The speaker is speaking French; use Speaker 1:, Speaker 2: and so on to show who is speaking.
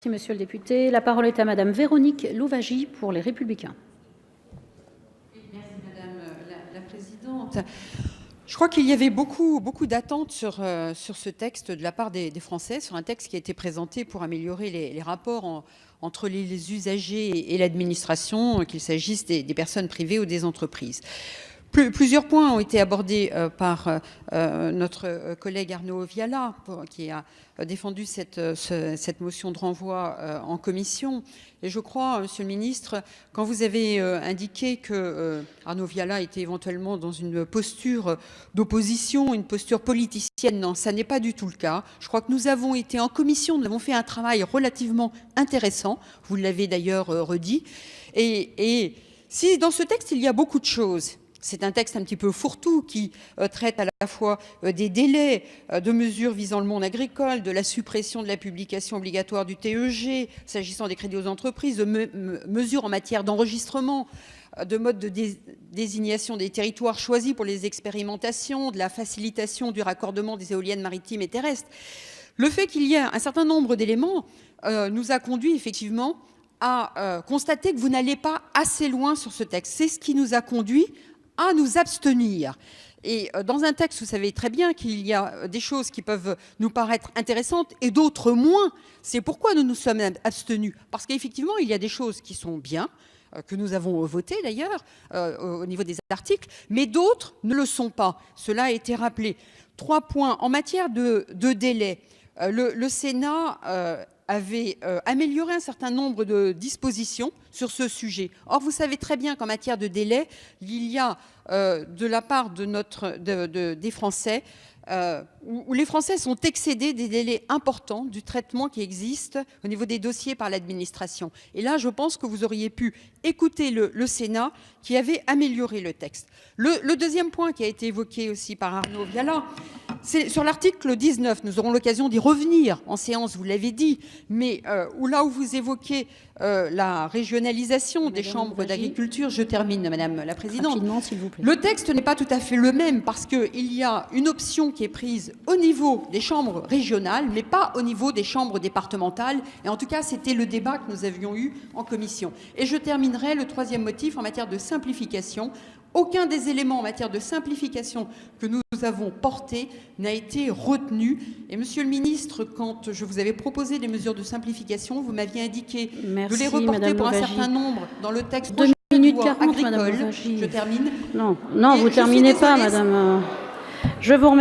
Speaker 1: Merci, monsieur le député. La parole est à madame Véronique Louwagie pour les Républicains.
Speaker 2: Merci madame la présidente. Je crois qu'il y avait beaucoup d'attentes sur ce texte de la part des Français, sur un texte qui a été présenté pour améliorer les rapports entre les usagers et l'administration, qu'il s'agisse des personnes privées ou des entreprises. Plusieurs points ont été abordés par notre collègue Arnaud Viala, qui a défendu cette motion de renvoi en commission. Et je crois, monsieur le ministre, quand vous avez indiqué que Arnaud Viala était éventuellement dans une posture d'opposition, une posture politicienne, non, ça n'est pas du tout le cas. Je crois que nous avons été en commission, nous avons fait un travail relativement intéressant, vous l'avez d'ailleurs redit. Et si dans ce texte, il y a beaucoup de choses, c'est un texte un petit peu fourre-tout qui traite à la fois des délais de mesures visant le monde agricole, de la suppression de la publication obligatoire du TEG, s'agissant des crédits aux entreprises, de mesures en matière d'enregistrement, de mode de désignation des territoires choisis pour les expérimentations, de la facilitation du raccordement des éoliennes maritimes et terrestres. Le fait qu'il y ait un certain nombre d'éléments nous a conduit effectivement à constater que vous n'allez pas assez loin sur ce texte. C'est ce qui nous a conduit à nous abstenir. Et dans un texte, vous savez très bien qu'il y a des choses qui peuvent nous paraître intéressantes et d'autres moins. C'est pourquoi nous nous sommes abstenus. Parce qu'effectivement, il y a des choses qui sont bien, que nous avons votées d'ailleurs au niveau des articles, mais d'autres ne le sont pas. Cela a été rappelé. 3 points. En matière de délai, le Sénat avait amélioré un certain nombre de dispositions sur ce sujet. Or, vous savez très bien qu'en matière de délai, il y a de la part des Français, où les Français sont excédés des délais importants du traitement qui existe au niveau des dossiers par l'administration. Et là, je pense que vous auriez pu écouter le Sénat qui avait amélioré le texte. Le deuxième point qui a été évoqué aussi par Arnaud Viala, c'est sur l'article 19, nous aurons l'occasion d'y revenir en séance, vous l'avez dit, mais là où vous évoquez la régionalisation des chambres d'agriculture, je termine, Madame la Présidente.
Speaker 1: Rapidement, s'il vous plaît.
Speaker 2: Le texte n'est pas tout à fait le même parce qu'il y a une option qui est prise au niveau des chambres régionales, mais pas au niveau des chambres départementales. Et en tout cas, c'était le débat que nous avions eu en commission. Et je terminerai le troisième motif en matière de simplification. Aucun des éléments en matière de simplification que nous avons portés n'a été retenu. Et monsieur le ministre, quand je vous avais proposé des mesures de simplification, vous m'aviez indiqué de les reporter pour un certain nombre dans le texte
Speaker 1: 2 minutes 40,
Speaker 2: agricole.
Speaker 1: madame Louwagie.
Speaker 2: Je termine.
Speaker 1: Non, vous ne terminez pas, madame. Je vous remercie.